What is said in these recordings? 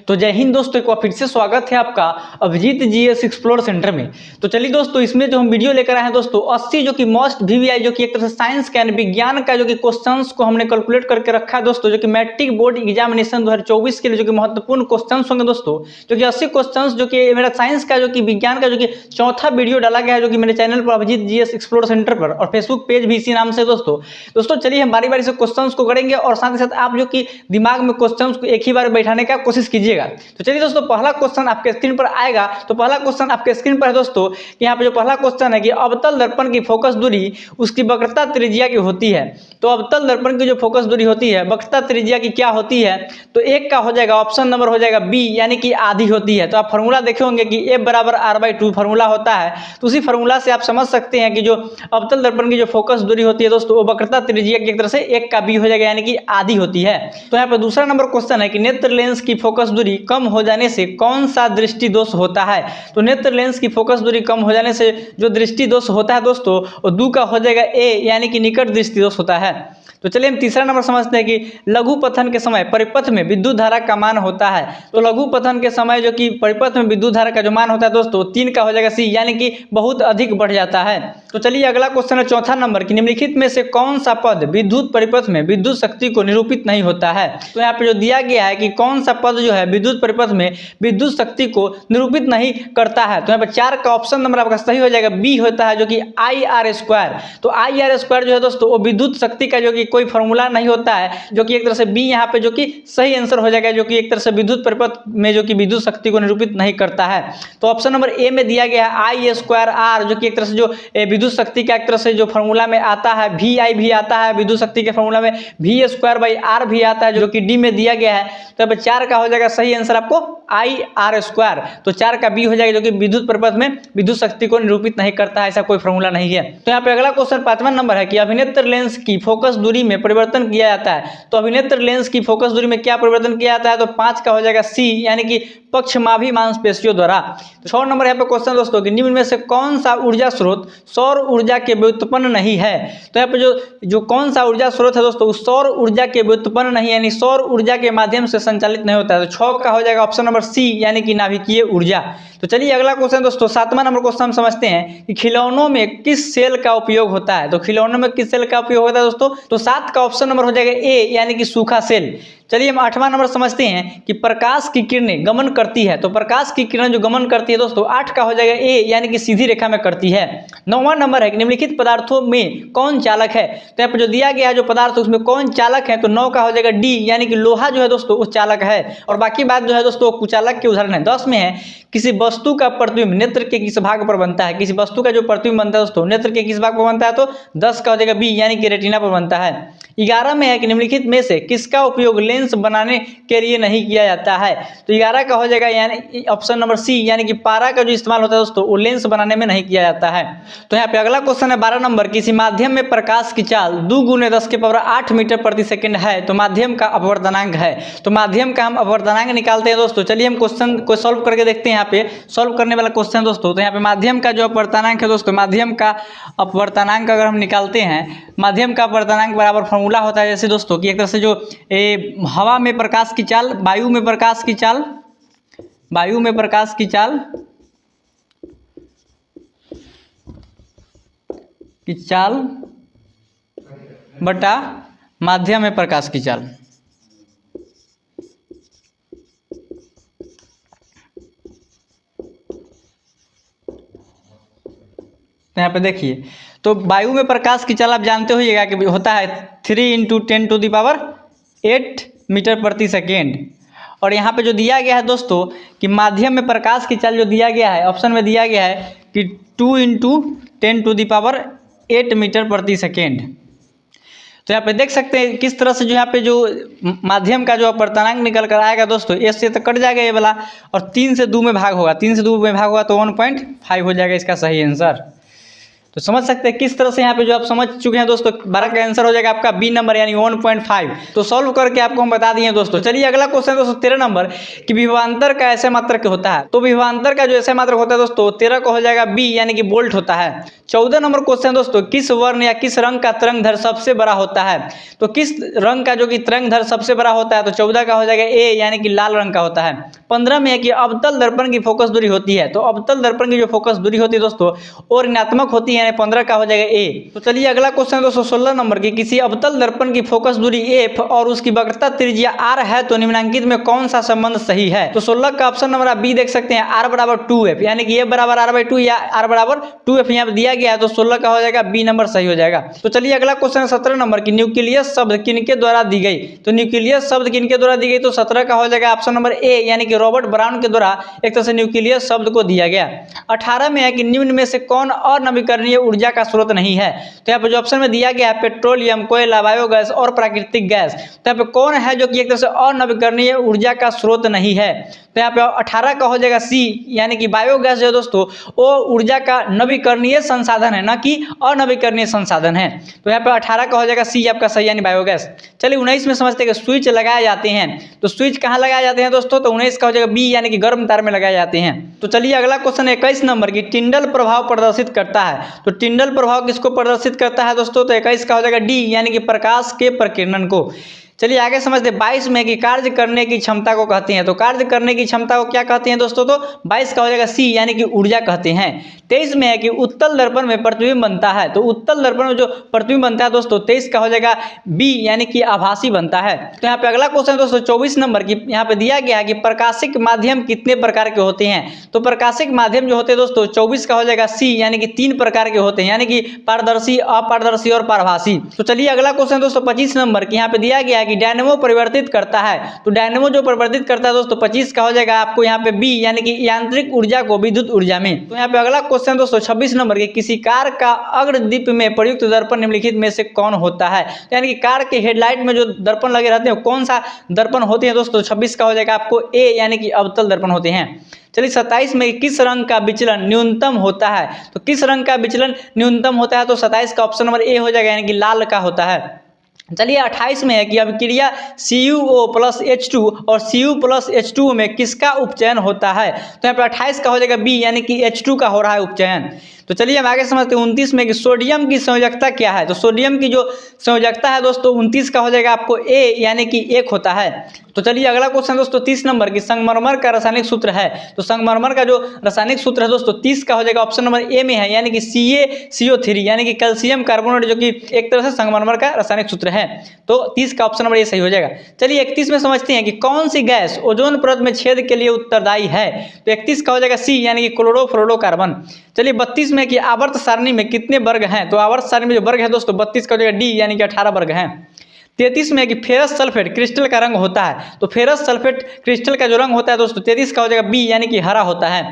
तो जय हिंद दोस्तों, एक बार फिर से स्वागत है आपका अभिजीत जीएस एक्सप्लोर सेंटर में। तो चलिए दोस्तों, इसमें जो हम वीडियो लेकर आए हैं दोस्तों 80 जो कि मोस्ट वीवीआई जो कि एक तरह से साइंस का विज्ञान का जो कि क्वेश्चंस को हमने कैलकुलेट करके रखा है दोस्तों, जो कि मैट्रिक बोर्ड एग्जामिनेशन 2024 के लिए जो कि महत्वपूर्ण क्वेश्चंस होंगे दोस्तों। जो कि 80 क्वेश्चंस जो कि मेरा साइंस का जो कि विज्ञान का जो कि चौथा वीडियो डाला गया है, जो कि मेरे चैनल पर अभिजीत जीएस एक्सप्लोर सेंटर पर, और फेसबुक पेज भी इसी नाम से दोस्तों चलिए हम बारी बारी से क्वेश्चंस को करेंगे और साथ ही साथ आप जो कि दिमाग में क्वेश्चंस को एक ही बार बैठाने का कोशिश कीजिएगा। तो चलिए दोस्तों, पहला क्वेश्चन आपके स्क्रीन पर आएगा। तो पहला क्वेश्चन आपके स्क्रीन पर है दोस्तों, यहाँ पे जो पहला क्वेश्चन है कि अवतल दर्पण की फोकस दूरी उसकी वक्रता त्रिज्या की होती है। तो अवतल दर्पण की जो फोकस दूरी होती है वक्रता त्रिज्या की क्या होती है? तो एक का हो जाएगा ऑप्शन नंबर हो जाएगा बी, यानी कि आधी होती है। तो आप फॉर्मूला देखे होंगे कि F बराबर R/2 फॉर्मूला होता है। तो उसी फॉर्मूला से आप समझ सकते हैं कि जो अवतल दर्पण की जो फोकस दूरी होती है दोस्तों, वो वक्रता त्रिज्या की एक तरह से एक का बी हो जाएगा, यानी कि आधी होती है। तो यहाँ पे दूसरा नंबर क्वेश्चन है कि नेत्र लेंस की फोकस दूरी कम हो जाने से कौन सा दृष्टि दोष होता है? तो नेत्र लेंस की फोकस दूरी कम हो जाने से जो दृष्टि दोष होता है दोस्तों, वो 2 का हो जाएगा ए, यानी कि निकट दृष्टि दोष होता है। तो चलिए हम तीसरा नंबर समझते हैं कि लघु पतन के समय परिपथ में विद्युत धारा का मान होता है। तो लघु पतन के समय जो कि परिपथ में विद्युत धारा का जो मान होता है दोस्तों, 3 का हो जाएगा सी, यानी कि बहुत अधिक बढ़ जाता है। तो चलिए अगला क्वेश्चन है चौथा नंबर कि निम्नलिखित में से कौन सा पद विद्युत परिपथ में विद्युत शक्ति को निरूपित नहीं होता है? तो यहाँ पे जो दिया गया है कि कौन सा पद जो है विद्युत परिपथ में विद्युत शक्ति को निरूपित नहीं करता है। तो यहाँ पे 4 का ऑप्शन नंबर आपका सही हो जाएगा बी होता है, जो कि IR²। तो IR² जो है दोस्तों, वो विद्युत शक्ति का जो कि कोई फॉर्मूला नहीं होता है, जो कि एक तरह से बी यहाँ पे जो कि सही आंसर हो जाएगा, जो कि एक तरह से विद्युत परिपथ में जो कि विद्युत शक्ति को निरूपित नहीं करता है। तो ऑप्शन नंबर ए में दिया गया है I²R, जो कि एक तरह से जो विद्युत शक्ति का एक तरह से जो फॉर्मूला में आता है, VI भी आता है विद्युत शक्ति के फॉर्मूला में, V²/R भी आता है, जो कि डी में दिया गया है। तो अब 4 का हो जाएगा सही आंसर आपको IR²। तो 4 का बी हो जाएगा, जो कि विद्युत परिपथ में विद्युत शक्ति को निरूपित नहीं करता है, ऐसा कोई फॉर्मूला नहीं है। तो यहाँ पे अगला क्वेश्चन 5वां नंबर है कि अभिनेत्र लेंस की फोकस दूरी में परिवर्तन किया जाता है। तो अभिनेत्र लेंस की फोकस दूरी में क्या परिवर्तन किया जाता है? तो 5 का हो जाएगा सी, यानी कि पक्षमाभी मांसपेशियों द्वारा। तो 6 नंबर यहाँ पे क्वेश्चन दोस्तों कि निम्न में से कौन सा ऊर्जा स्रोत सौर ऊर्जा के व्युत्पन्न नहीं है? तो यहाँ पे जो कौन सा ऊर्जा स्रोत है दोस्तों, सौर ऊर्जा के व्युत्पन्न नहीं, यानी सौर ऊर्जा के माध्यम से संचालित नहीं होता है। तो 6 का हो जाएगा ऑप्शन नंबर सी, यानी कि नाभिकीय ऊर्जा। तो चलिए अगला क्वेश्चन दोस्तों 7वां नंबर क्वेश्चन हम समझते हैं कि खिलौनों में किस सेल का उपयोग होता है? तो खिलौनों में किस सेल का उपयोग होता है दोस्तों? तो 7 का ऑप्शन नंबर हो जाएगा ए, यानी कि सूखा सेल। चलिए हम 8वां नंबर समझते हैं कि प्रकाश की किरणें गमन करती है। तो प्रकाश की किरण जो गमन करती है दोस्तों, 8 का हो जाएगा ए, यानी कि सीधी रेखा में करती है। 9वां नंबर है कि निम्नलिखित पदार्थों में कौन चालक है? तो यहाँ पर जो दिया गया है जो पदार्थ, उसमें कौन चालक है? तो 9 का हो जाएगा डी, यानी कि लोहा जो है दोस्तों वो चालक है, और बाकी बात जो है दोस्तों कुचालक के उदाहरण है। 10 में है किसी वस्तु का प्रतिबिंब नेत्र के किस भाग पर बनता है? किसी वस्तु का जो प्रतिबिंब बनता है दोस्तों, नेत्र के किस भाग पर बनता है? तो 10 का हो जाएगा बी, यानी कि रेटिना पर बनता है। 11 में है कि निम्नलिखित में से किसका उपयोग लेंस बनाने के लिए नहीं किया जाता है? तो 11 का हो जाएगा यानी ऑप्शन नंबर सी, यानी कि पारा का जो इस्तेमाल होता है दोस्तों, वो लेंस बनाने में नहीं किया जाता है। तो यहाँ पे अगला क्वेश्चन है 12 नंबर, किसी माध्यम में प्रकाश की चाल 2 × 10⁸ मीटर प्रति सेकंड है। तो माध्यम का अपवर्तनांक है। तो माध्यम का हम अपवर्तनांक निकालते हैं दोस्तों। चलिए हम क्वेश्चन को सॉल्व करके देखते हैं। यहाँ पे सॉल्व करने वाला क्वेश्चन दोस्तों, तो यहाँ पे माध्यम का जो अपवर्तनांक है दोस्तों, माध्यम का अपवर्तनांक अगर हम निकालते हैं, माध्यम का अपवर्तनांक बराबर फॉर्मूला होता है जैसे दोस्तों कि एक तरह से जो हवा में प्रकाश की चाल, वायु में प्रकाश की चाल, वायु में प्रकाश की चाल बटा माध्यम में प्रकाश की चाल। तो यहाँ पे देखिए, तो वायु में प्रकाश की चाल आप जानते होइएगा कि होता है 3 × 10⁸ मीटर प्रति सेकेंड। और यहाँ पे जो दिया गया है दोस्तों कि माध्यम में प्रकाश की चाल जो दिया गया है, ऑप्शन में दिया गया है कि 2 × 10⁸ मीटर प्रति सेकेंड। तो यहाँ पे देख सकते हैं किस तरह से जो यहाँ पे जो माध्यम का जो अपवर्तनांक निकल कर आएगा दोस्तों, ए से तो कट जाएगा ये वाला, और 3 से 2 में भाग होगा, 3 से 2 में भाग होगा तो 1.5 हो जाएगा इसका सही आंसर। तो समझ सकते हैं किस तरह से यहाँ पे जो आप समझ चुके हैं दोस्तों। 12 का आंसर हो जाएगा आपका बी नंबर यानी 1.5। तो सॉल्व करके आपको हम बता दिए दोस्तों। चलिए अगला क्वेश्चन दोस्तों 13 नंबर कि विभवांतर का ऐसे मात्रक होता है। तो विभवांतर का जो ऐसे मात्रक होता है दोस्तों 13 का हो जाएगा बी यानी कि वोल्ट होता है। 14 नंबर क्वेश्चन दोस्तों किस वर्ण या किस रंग का तरंगधर सबसे बड़ा होता है। तो किस रंग का जो कि तरंगधर सबसे बड़ा होता है, तो 14 का हो जाएगा ए यानी कि लाल रंग का होता है। 15 में है कि अवतल दर्पण की फोकस दूरी होती है। तो अवतल दर्पण की जो फोकस दूरी होती है दोस्तों वो ऋणात्मक होती है, 15 का हो जाएगा ए। तो चलिए अगला क्वेश्चन दोस्तों 16 नंबर की किसी अवतल दर्पण की फोकस दूरी एफ और उसकी वक्रता त्रिज्या आर है तो निम्नलिखित में कौन सा संबंध सही है। तो 16 का ऑप्शन नंबर आप बी देख सकते हैं, आर बराबर 2f यानी कि एफ बराबर r/2 या आर बराबर 2f यहाँ पे दिया गया है। तो 16 का हो जाएगा बी नंबर सही हो जाएगा। तो चलिए अगला क्वेश्चन 17 नंबर की न्यूक्लियस शब्द किनके द्वारा दी गई। तो न्यूक्लियस शब्द किनके द्वारा दी गई, तो 17 का हो जाएगा ऑप्शन नंबर ए यानी कि रॉबर्ट ब्राउन के द्वारा एक तरह से न्यूक्लियस शब्द को दिया गया। 18 में है कि निम्न में से कौन अनवीकरणीय ऊर्जा का स्रोत नहीं है। तो यहाँ पे जो ऑप्शन में दिया गया है पेट्रोलियम, कोयला, बायोगैस और प्राकृतिक गैस। तो यहाँ पे कौन है जो कि एक तरह से अनवीकरणीय ऊर्जा का स्रोत नहीं है। तो यहाँ पे 18 का हो जाएगा सी यानी कि बायोगैस जो है दोस्तों वो ऊर्जा का नवीकरणीय संसाधन है, ना कि अनवीकरणीय संसाधन है। तो यहाँ पे 18 का हो जाएगा सी आपका सही यानी बायोगैस। चलिए 19 में समझते हैं कि स्विच लगाए जाते हैं। तो स्विच कहाँ लगाए जाते हैं दोस्तों, तो 19 का हो जाएगा बी यानी कि गर्म तार में लगाए जाते हैं। तो चलिए अगला क्वेश्चन 21 नंबर की टिंडल प्रभाव प्रदर्शित करता है। तो टिंडल प्रभाव किसको प्रदर्शित करता है दोस्तों, तो 21 का हो जाएगा डी यानी कि प्रकाश के प्रकीर्णन को। चलिए आगे समझते हैं 22 में कि कार्य करने की क्षमता को कहते हैं। तो कार्य करने की क्षमता को क्या कहते हैं दोस्तों, तो 22 का हो जाएगा सी यानी कि ऊर्जा कहते हैं। 23 में है कि उत्तल दर्पण में प्रतिबिंब बनता है। तो उत्तल दर्पण में जो प्रतिबिंब बनता है दोस्तों 23 का हो जाएगा बी यानी कि आभासी बनता है। तो यहाँ पे अगला क्वेश्चन दोस्तों 24 नंबर की यहाँ पे दिया गया है कि प्रकाशिक माध्यम कितने प्रकार के होते हैं। तो प्रकाशिक माध्यम जो होते हैं दोस्तों 24 का हो जाएगा सी यानी कि 3 प्रकार के होते हैं, यानी कि पारदर्शी, अपारदर्शी और पारभासी। तो चलिए अगला क्वेश्चन दोस्तों 25 नंबर की यहाँ पे दिया गया है कि डायनेमो परिवर्तित करता है। तो डायनेमो जो परिवर्तित करता है दोस्तों 25 का हो जाएगा आपको यहाँ पे बी यानी कि यांत्रिक ऊर्जा को विद्युत ऊर्जा में। तो यहाँ पे अगला क्वेश्चन दोस्तों 26 नंबर के किसी कार का अग्रदीप में प्रयुक्त दर्पण निम्नलिखित में से कौन होता है। तो यानी कि कार के हेडलाइट में जो दर्पण लगे रहते हैं कौन सा दर्पण होते हैं दोस्तों, 26 का हो जाएगा आपको ए यानी कि अवतल दर्पण होते हैं। चलिए 27 में किस रंग का विचलन न्यूनतम होता है। तो किस रंग का विचलन न्यूनतम होता है, तो 27 का ऑप्शन नंबर ए हो जाएगा यानी कि लाल का होता है। चलिए 28 में है कि अभिक्रिया CuO+H2 और Cu+H2 में किसका उपचयन होता है। तो यहाँ पे 28 का हो जाएगा बी यानी कि H2 का हो रहा है उपचयन। तो चलिए हम आगे समझते हैं 29 में कि सोडियम की संयोजकता क्या है। तो सोडियम की जो संयोजकता है दोस्तों 29 का हो जाएगा आपको ए यानी कि 1 होता है। तो चलिए अगला क्वेश्चन दोस्तों 30 नंबर की संगमरमर का रासायनिक सूत्र है। तो संगमरमर का जो रासायनिक सूत्र है दोस्तों 30 का हो जाएगा ऑप्शन नंबर ए में है यानी कि CaCO3 यानी कि कैल्शियम कार्बोनेट, जो कि एक तरह से संगमरमर का रासायनिक सूत्र है। तो 30 का ऑप्शन नंबर ए सही हो जाएगा। चलिए 31 में समझते हैं कि कौन सी गैस ओजोन परत में छेद के लिए उत्तरदायी है। तो 31 का हो जाएगा सी यानी कि क्लोरोफ्लोरोकार्बन। चलिए 32 में कि आवर्त सारणी में कितने वर्ग हैं। तो आवर्त सारणी में जो वर्ग है दोस्तों 32 का हो जाएगा डी यानी कि 18 वर्ग हैं। 33 में कि फेरस सल्फेट क्रिस्टल का रंग होता है। तो फेरस सल्फेट क्रिस्टल का जो रंग होता है दोस्तों 33 का हो जाएगा बी यानी कि हरा होता है।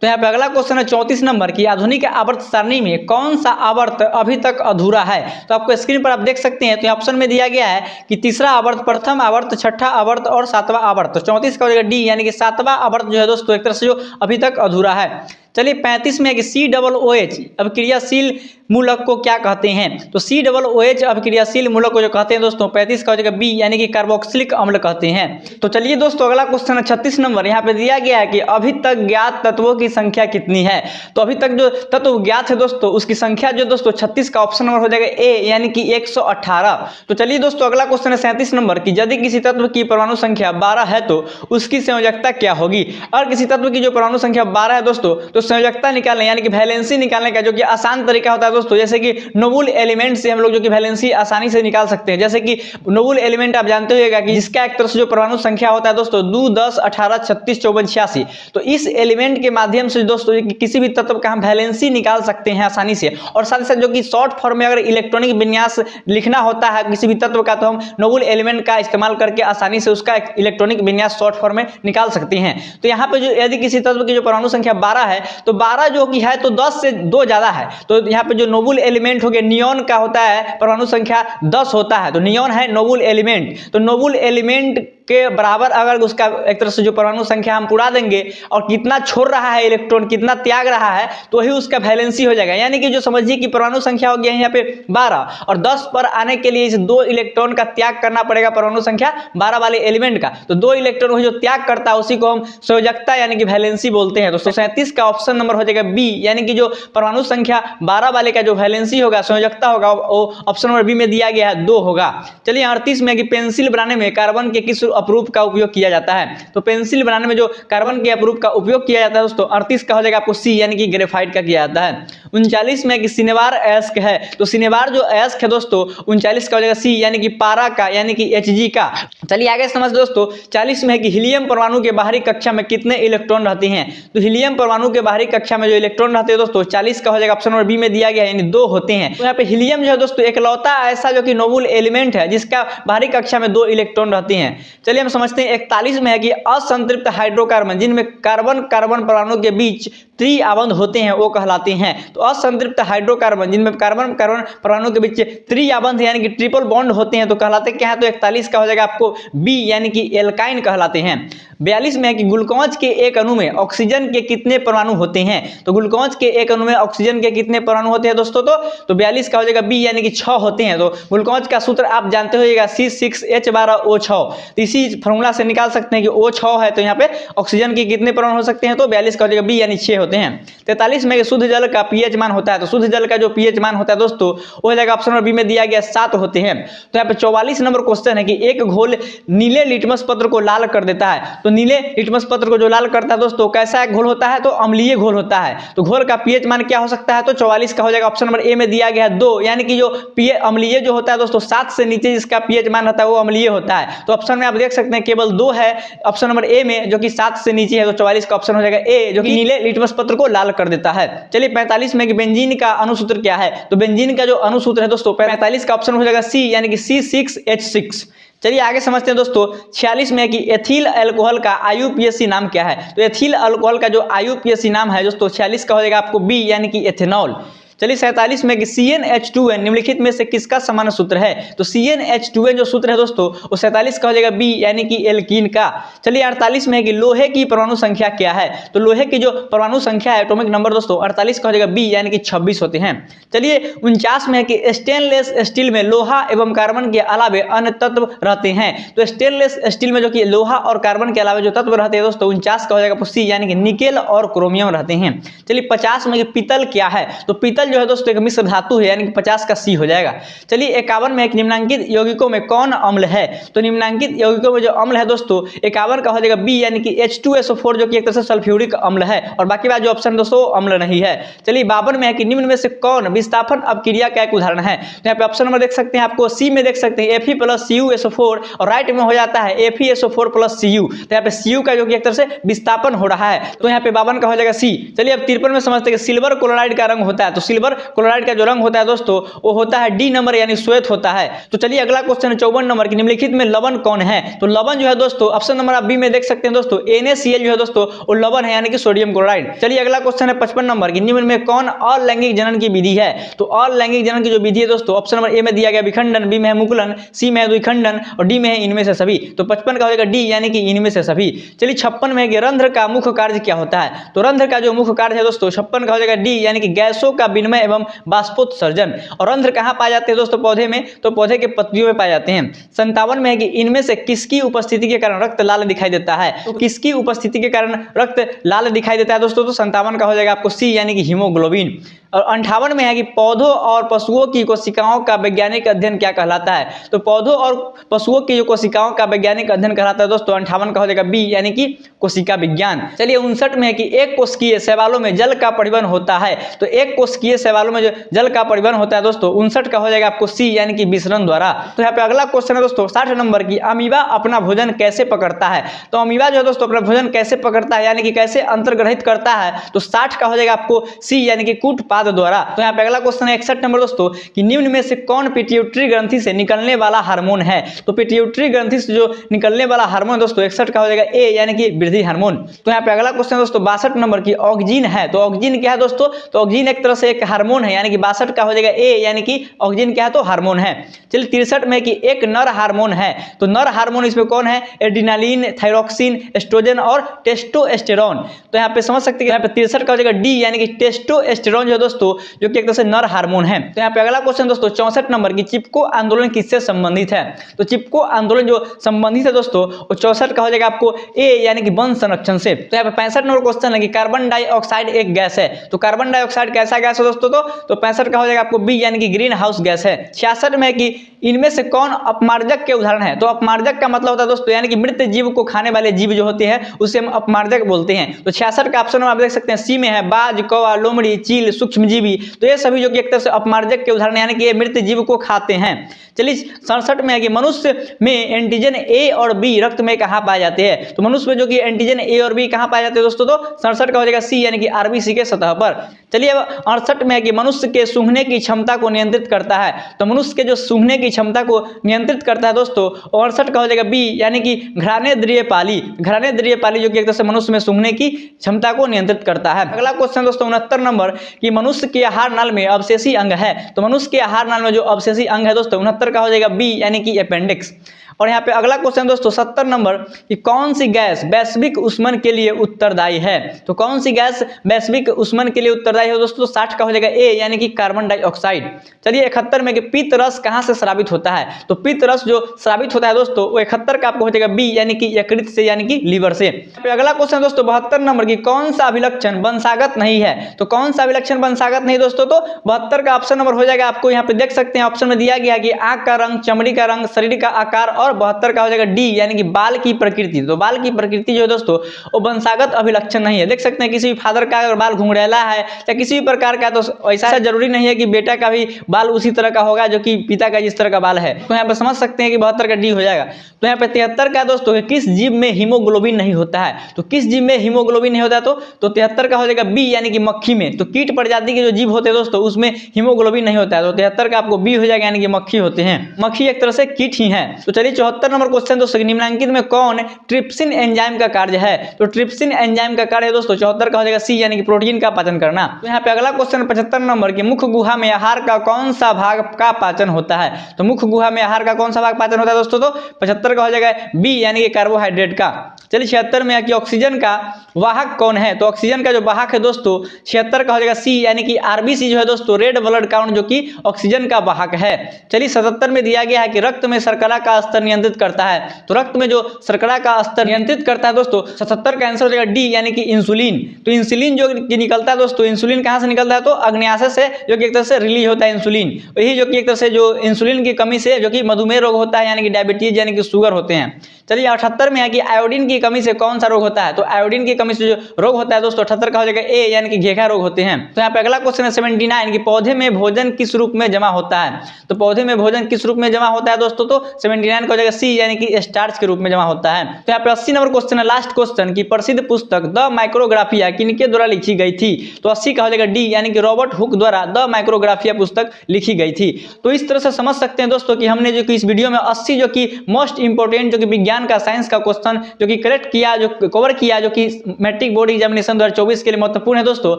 तो यहाँ पे अगला क्वेश्चन है 34 नंबर की आधुनिक आवर्त सारणी में कौन सा आवर्त अभी तक अधूरा है। तो आपको स्क्रीन पर आप देख सकते हैं। तो ऑप्शन में दिया गया है कि तीसरा आवर्त, प्रथम आवर्त, छठा आवर्त और 7वां आवर्त। तो 34 का हो जाएगा डी यानी कि 7वां आवर्त जो है दोस्तों एक तरह से जो अभी तक अधूरा है। चलिए 35 में है कि COOH अभिक्रियाशील मूलक को क्या कहते हैं। तो COOH अभिक्रियाशील मूलक को जो कहते हैं दोस्तों 35 का हो जाएगा बी यानी कि कार्बोक्सिलिक अम्ल कहते हैं। तो चलिए दोस्तों अगला क्वेश्चन है 36 नंबर। यहाँ पे दिया गया है कि अभी तक ज्ञात तत्वों की संख्या कितनी है। तो अभी तक जो तत्व ज्ञात है दोस्तों उसकी संख्या जो दोस्तों 36 का ऑप्शन नंबर हो जाएगा ए यानी कि 118। तो चलिए दोस्तों अगला क्वेश्चन है 37 नंबर की यदि किसी तत्व की परमाणु संख्या 12 है तो उसकी संयोजकता क्या होगी। और किसी तत्व की जो परमाणु संख्या 12 है दोस्तों तो संयोजकता निकालने यानी कि वैलेंसी निकालने का जो कि आसान तरीका होता है दोस्तों, जैसे कि नोबुल एलिमेंट से हम लोग जो कि वैलेंसी आसानी से निकाल सकते हैं। जैसे कि नोबुल एलिमेंट आप जानते होगा कि जिसका एक तरह से जो परमाणु संख्या होता है दोस्तों 2, 10, 18, 36, 54, 86। तो इस एलिमेंट के माध्यम से दोस्तों किसी भी तत्व का हम वैलेंसी निकाल सकते हैं आसानी से। और साथ ही साथ जो कि शॉर्ट फॉर्म में अगर इलेक्ट्रॉनिक विन्यास लिखना होता है किसी भी तत्व का तो हम नोबुल एलिमेंट का इस्तेमाल करके आसानी से उसका इलेक्ट्रॉनिक विन्यास शॉर्ट फॉर्म में निकाल सकते हैं। तो यहाँ पे जो यदि किसी तत्व की जो परमाणु संख्या 12 है तो 12 जो कि है तो 10 से 2 ज्यादा है। तो यहाँ पे जो नोबल एलिमेंट हो गया नियॉन का होता है परमाणु संख्या 10 होता है, तो नियॉन है नोबल एलिमेंट, तो नोबल एलिमेंट के बराबर अगर उसका एक तरह से जो परमाणु संख्या हम उड़ा देंगे और कितना छोड़ रहा है इलेक्ट्रॉन, कितना त्याग रहा है, तो ही उसका वैलेंसी हो जाएगा। यानी कि जो समझिए कि परमाणु संख्या हो गया यहाँ पे 12 और 10 पर आने के लिए इस 2 इलेक्ट्रॉन का त्याग करना पड़ेगा परमाणु संख्या 12 वाले एलिमेंट का, तो 2 इलेक्ट्रॉन जो त्याग करता है उसी को हम संयोजकता यानी कि वैलेंसी बोलते हैं। तो 37 का ऑप्शन नंबर हो जाएगा बी, यानी कि जो परमाणु संख्या 12 वाले का जो वैलेंसी होगा संयोजकता होगा वो ऑप्शन नंबर बी में दिया गया है 2 होगा। चलिए 38 में कि पेंसिल बनाने में कार्बन के किस अपरूप का उपयोग किया जाता है, तो पेंसिल बनाने में जो कार्बन के अपरूप का उपयोग किया जाता है दोस्तों 38 का हो जाएगा आपको सी, यानी कि ग्रेफाइट का किया जाता है। 39 में कि सिनेबार अयस्क है, तो सिनेबार जो अयस्क है दोस्तों 39 का हो जाएगा सी, यानी कि पारा का यानी कि Hg का। चलिए आगे समझ दोस्तों 40 में है कि हीलियम परमाणु के बाहरी कक्षा में कितने इलेक्ट्रॉन रहते हैं, तो हीलियम परमाणु के बाहरी कक्षा में जो इलेक्ट्रॉन रहते हैं दोस्तों 40 का हो जाएगा ऑप्शन नंबर बी में दिया गया है, यानी 2 होते हैं। तो यहाँ पे हीलियम जो है दोस्तों इकलौता ऐसा जो कि नोबल एलिमेंट है जिसका बाहरी कक्षा में 2 इलेक्ट्रॉन रहते हैं। चलिए हम समझते हैं 41 में है कि असंतृप्त हाइड्रोकार्बन जिनमें कार्बन कार्बन परमाणु के बीच त्रिआबंध होते हैं वो कहलाते हैं। तो असंतृप्त हाइड्रोकार्बन जिनमें कार्बन कार्बन परमाणु के बीच त्रिआबंध यानी कि ट्रिपल बॉन्ड होते हैं तो कहलाते क्या है, तो 41 का हो जाएगा आपको बी, यानी कि एल्काइन कहलाते हैं। 42 में है कि ग्लूकोज के एक अणु में ऑक्सीजन के कितने परमाणु होते हैं, तो ग्लूकोज के एक अणु में ऑक्सीजन के कितने परमाणु होते हैं दोस्तों, तो 42 का हो जाएगा बी, यानी कि 6 होते हैं। तो ग्लूकोज का सूत्र आप जानते होइएगा C6H12O6, तो इसी फॉर्मूला से निकाल सकते हैं कि O6 है, तो यहाँ पे ऑक्सीजन के कितने परमाणु हो सकते हैं, तो 42 का हो जाएगा बी, यानी 6 होते हैं। 43 में शुद्ध जल का पीएच मान होता है, तो शुद्ध जल का जो पीएच मान होता है दोस्तों वो हो जाएगा ऑप्शन नंबर बी में दिया गया 7 होते हैं। तो यहाँ पे 44 नंबर क्वेश्चन है कि एक घोल नीले लिटमस पत्र को लाल कर देता है, तो नीले लिटमस पत्र को जो लाल करता है दोस्तों कैसा एक घोल होता है, तो अम्लीय घोल होता है। तो घोल का पीएच मान क्या हो सकता है, तो 44 का हो जाएगा ऑप्शन नंबर ए में दिया गया है 2, यानी कि जो पीएच अम्लीय जो होता है दोस्तों 7 से नीचे जिसका पीएच मान रहता है वो अम्लीय होता है। तो ऑप्शन में आप देख सकते हैं केवल 2 है ऑप्शन नंबर ए में जो कि 7 से नीचे है, तो 44 का ऑप्शन हो जाएगा ए, जो कि नीले लिटमस पत्र को लाल कर देता है। चलिए 45 में कि बेंजीन का अणुसूत्र क्या है, तो बेंजीन का जो अणुसूत्र है दोस्तों 45 का ऑप्शन हो जाएगा सी, यानी कि C6H6। चलिए आगे समझते हैं दोस्तों 46 में कि एथिल अल्कोहल का IUPAC नाम क्या है, तो एथिल अल्कोहल का जो IUPAC नाम है दोस्तों 46 का हो जाएगा आपको बी, यानी कि एथेनॉल। चलिए 47 में कि CnH2n निम्नलिखित में से किसका समान सूत्र है, तो CnH2n जो सूत्र है दोस्तों वो 47 का हो जाएगा बी, यानी कि एल्कीन का। चलिए 48 में कि लोहे की परमाणु संख्या क्या है, तो लोहे की जो परमाणु संख्या है एटॉमिक नंबर दोस्तों 48 का हो जाएगा बी, यानी कि 26 होते हैं। चलिए 49 में कि स्टेनलेस स्टील में लोहा एवं कार्बन के अलावे अन्य तत्व रहते हैं, तो स्टेनलेस स्टील में जो कि लोहा और कार्बन के अलावे जो तत्व रहते हैं दोस्तों 49 का हो जाएगा सी, यानी कि निकेल और क्रोमियम रहते हैं। चलिए 50 में कि पीतल क्या है, तो पीतल जो है दोस्तों एक मिश्र धातु है, यानी कि 50 का सी हो जाएगा। चलिए 51 में एक निम्नांकित यौगिकों में कौन अम्ल है, तो निम्नांकित यौगिकों में जो अम्ल है दोस्तों 51 का हो जाएगा बी, यानी कि H2SO4 जो कि एक तरह से सल्फ्यूरिक अम्ल है, और बाकी बात जो ऑप्शन दोस्तों अम्ल नहीं है। चलिए 52 में है कि निम्न में से कौन विस्थापन अपक्रिया का एक उदाहरण है, तो यहाँ पे ऑप्शन नंबर देख सकते हैं आपको सी में देख सकते हैं Fe+CuSO4 और राइट में हो जाता है FeSO4+Cu, तो यहाँ पे Cu का जो कि एक तरह से विस्थापन हो रहा है, तो यहाँ पे 52 का हो जाएगा सी। चलिए अब 53 में समझते हैं कि सिल्वर क्लोराइड का रंग होता है, तो सिल्वर क्लोराइड का जो रंग होता है दोस्तों वो होता है डी नंबर, यानी श्वेत होता है। तो चलिए अगला क्वेश्चन है 54 नंबर की निम्नलिखित में लवण कौन है, तो लवण जो है दोस्तों ऑप्शन नंबर आप बी में देख सकते हैं दोस्तों NaCl जो है दोस्तों वो लवण है, यानी कि सोडियम क्लोराइड। चलिए अगला क्वेश्चन है 55 नंबर की निम्न में कौन अलैंगिक जनन की विधि है, तो अलैंगिक जनन की जो विधि है दोस्तों ऑप्शन नंबर ए में दिया गया विखंडन, बी में है मुकुलन, सी में है द्विखंडन और डी में है इनमें से सभी, तो 55 का हो जाएगा डी, यानी कि इनमें से सभी। चलिए 56 में कि रंध्र का मुख्य कार्य क्या होता है, तो रंध्र का जो मुख्य कार्य है दोस्तों 56 का हो जाएगा डी, यानी कि गैसों का विनिमय एवं बाष्पोत्सर्जन। और रंध्र कहाँ पाए जाते हैं दोस्तों पौधे में, तो पौधे के पत्तियों में पाए जाते हैं। 57 में है कि इनमें से किसकी उपस्थिति के कारण रक्त लाल दिखाई देता है, तो किसकी उपस्थिति के कारण रक्त लाल दिखाई देता है दोस्तों, तो 57 का हो जाएगा आपको सी, यानी कि हीमोग्लोबिन। और 58 में है कि पौधों और पशुओं की कोशिकाओं का वैज्ञानिक अध्ययन क्या कहलाता है, तो पौधों और पशुओं की जो कोशिकाओं का वैज्ञानिक अध्ययन कहलाता है दोस्तों 58 का हो जाएगा बी, यानी कि कोशिका विज्ञान। चलिए 59 में है कि एक कोशिकीय शैवालों में जल का परिवहन होता है, तो एक कोशिकीय शैवालों में जो जल का परिवहन होता है दोस्तों 59 का हो जाएगा आपको सी, यानी कि विसरण द्वारा। तो यहाँ पे अगला क्वेश्चन है दोस्तों 60 नंबर की अमीबा अपना भोजन कैसे पकड़ता है, तो अमीबा जो है दोस्तों अपना भोजन कैसे पकड़ता है, यानी कि कैसे अंतर्ग्रहित करता है, तो 60 का हो जाएगा आपको सी, यानी कि कूटपाद उत्पाद द्वारा। तो यहाँ पे अगला क्वेश्चन है 61 नंबर दोस्तों कि निम्न में से कौन पिट्यूटरी ग्रंथि से निकलने वाला हार्मोन है। तो पिट्यूटरी ग्रंथि से जो निकलने वाला हार्मोन दोस्तों 61 का हो जाएगा ए यानी कि वृद्धि हार्मोन। तो यहाँ पे अगला क्वेश्चन दोस्तों 62 नंबर की ऑक्सिन है। तो ऑक्सिन क्या है दोस्तों, तो ऑक्सिन एक तरह से एक हार्मोन है यानी कि 62 का हो जाएगा ए यानी कि ऑक्सिन क्या है तो हार्मोन है। चलिए 63 में कि एक नर हार्मोन है। तो नर हार्मोन इसमें कौन है, एड्रीनालिन, थायरोक्सिन, एस्ट्रोजन और टेस्टोस्टेरोन। तो यहाँ पे समझ सकते हैं यहाँ पे 63 का हो जाएगा डी यानी कि टेस्टोस्टेरोन जो है दोस्तों जो कि एक तरह से नर हार्मोन है। तो यहाँ पे अगला क्वेश्चन दोस्तों 64 नंबर की चिपको आंदोलन किससे संबंधित है। तो चिपको आंदोलन जो संबंधित है दोस्तों वो 64 का हो जाएगा आपको ए यानी कि वन संरक्षण से। तो यहाँ पे 65 नंबर क्वेश्चन है कि कार्बन डाइऑक्साइड एक गैस है। तो कार्बन डाइऑक्साइड कैसा गैस है दोस्तों, तो 65 का हो जाएगा आपको बी यानी कि ग्रीन हाउस गैस है। 66 में कि इनमें से कौन अपमार्जक के उदाहरण है। तो अपमार्जक का मतलब होता है दोस्तों यानी कि मृत जीव को खाने वाले जीव जो होते हैं उसे हम अपमार्जक बोलते हैं। तो 66 का ऑप्शन में आप देख सकते हैं सी में है बाज, कौवा, लोमड़ी, चील, सूक्ष्मजीवी। तो ये सभी जो कि एक तरह से अपमार्जक के उदाहरण यानी कि ये मृत जीव को खाते हैं। चलिए 67 में है कि मनुष्य में एंटीजन ए और बी रक्त में कहाँ पाए जाते हैं। तो मनुष्य में जो कि एंटीजन ए और बी कहाँ पाए जाते हैं दोस्तों, तो 67 का हो जाएगा सी यानी कि आरबीसी के सतह पर। चलिए अब 68 में है कि मनुष्य के सूंघने की क्षमता को नियंत्रित करता है। तो मनुष्य के जो सूंघने की क्षमता को नियंत्रित करता है दोस्तों 68 का हो जाएगा बी यानी कि घ्राणेन्द्रिय पाली। घ्राणेन्द्रिय पाली जो कि एक तरह से मनुष्य में सूंघने की क्षमता को नियंत्रित करता है। अगला क्वेश्चन दोस्तों 69 नंबर कि मनुष्य के आहार नाल में अवशेषी अंग है। तो मनुष्य के आहार नाल में जो अवशेषी अंग है दोस्तों 69 का हो जाएगा बी यानी कि अपेंडिक्स। और यहाँ पे अगला क्वेश्चन दोस्तों 70 नंबर कि कौन सी गैस वैश्विक ऊष्मन के लिए उत्तरदायी है। तो कौन सी गैस वैश्विक ऊष्मन के लिए उत्तरदायी है दोस्तों, 60 का हो जाएगा ए यानी कि कार्बन डाइऑक्साइड। चलिए 71 में कि पित्त रस कहाँ से स्रावित होता है। तो पित्त रस जो स्रावित होता है दोस्तों वो 71 का आपको हो जाएगा बी यानी कि यकृत से यानी कि लीवर से। अगला क्वेश्चन दोस्तों 72 नंबर की कौन सा अभिलक्षण वंशागत नहीं है। तो कौन सा अभिलक्षण वंशागत नहीं दोस्तों, तो 72 का ऑप्शन नंबर हो जाएगा आपको यहाँ पे देख सकते हैं ऑप्शन में दिया गया कि आंख का रंग, चमड़ी का रंग, शरीर का आकार और 72 का हो जाएगा डी यानी कि बाल की प्रकृति। तो बाल की प्रकृति जो है दोस्तों वो वंशागत अभिलक्षण नहीं है। देख सकते हैं किसी भी फादर का अगर बाल घुंघरैला है या किसी भी प्रकार का, तो ऐसा जरूरी नहीं है कि बेटा का भी बाल उसी तरह का होगा जो कि पिता का जिस तरह का बाल है। तो यहाँ पे समझ सकते हैं कि 72 का डी हो जाएगा। तो यहाँ पे 73 का दोस्तों किस जीव में हीमोग्लोबिन नहीं होता है। तो किस जीव में हीमोग्लोबिन नहीं होता है, तो 73 का हो जाएगा बी यानी कि मक्खी में। तो कीट प्रजाति के जो जीव होते हैं दोस्तों उसमें हीमोग्लोबिन नहीं होता है। तो 73 का आपको बी हो जाएगा यानी कि मक्खी होते हैं। मक्खी एक तरह से कीट ही है। तो चलिए 74 नंबर क्वेश्चन दोस्तों निम्नलिखित में कौन ट्रिप्सिन एंजाइम का कार्य है। तो ट्रिप्सिन एंजाइम का कार्य दोस्तों 74 का हो जाएगा सी यानी कि प्रोटीन का पाचन करना। तो यहाँ पे अगला क्वेश्चन 75 नंबर की मुख्य गुहा में आहार का कौन सा भाग का पाचन होता है। तो मुख्य गुहा में आहार का कौन सा भाग पाचन होता है दोस्तों, तो 75 का हो जाएगा बी यानी कि कार्बोहाइड्रेट का। चलिए 76 में है कि ऑक्सीजन का वाहक कौन है। तो ऑक्सीजन का जो वाहक है दोस्तों 76 का हो जाएगा सी यानी कि आरबीसी जो है दोस्तों रेड ब्लड काउंट जो कि ऑक्सीजन का वाहक है। चलिए 77 में दिया गया है कि रक्त में शर्करा का स्तर नियंत्रित करता है। तो रक्त में जो शर्करा का स्तर नियंत्रित करता है दोस्तों 77 का आंसर हो जाएगा डी यानी कि इंसुलिन। तो इंसुलिन जो कि निकलता है दोस्तों, इंसुलिन कहां से निकलता है, तो अग्न्याशय से जो कि एक तरह से रिलीज होता है इंसुलिन। यही जो कि एक तरह से जो इंसुलिन की कमी से जो कि मधुमेह रोग होता है यानी कि डायबिटीज यानी कि शुगर होते हैं। चलिए 78 में है कि आयोडीन की कमी से कौन सा रोग होता है। तो आयोडीन की कमी से जो रोग होता है दोस्तों 78 का हो जाएगा ए यानी कि घेघा रोग होते हैं। तो यहाँ पे अगला क्वेश्चन है 79 कि पौधे में भोजन किस रूप में जमा होता है। तो पौधे में भोजन किस रूप में जमा होता है दोस्तों, तो 79 का हो जाएगा सी यानी कि स्टार्च के रूप में जमा होता है। तो यहाँ पे 80 नंबर क्वेश्चन है लास्ट क्वेश्चन की प्रसिद्ध पुस्तक द माइक्रोग्राफिया किनके द्वारा लिखी गई थी। तो 80 का हो जाएगा डी यानी कि रॉबर्ट हुक द्वारा द माइक्रोग्राफिया पुस्तक लिखी गई थी। तो इस तरह से समझ सकते हैं दोस्तों कि हमने जो कि इस वीडियो में 80 जो कि मोस्ट इंपोर्टेंट जो कि विज्ञान का साइंस का क्वेश्चन जो कि करेक्ट किया, जो कवर किया, जो कि मैट्रिक बोर्ड एग्जामिनेशन 2024 के लिए महत्वपूर्ण है दोस्तों।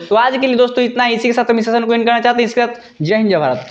तो आज के लिए दोस्तों इतना ही। इसी के साथ हम इस सेशन को एंड करना चाहते हैं। इसके साथ जय हिंद जय भारत।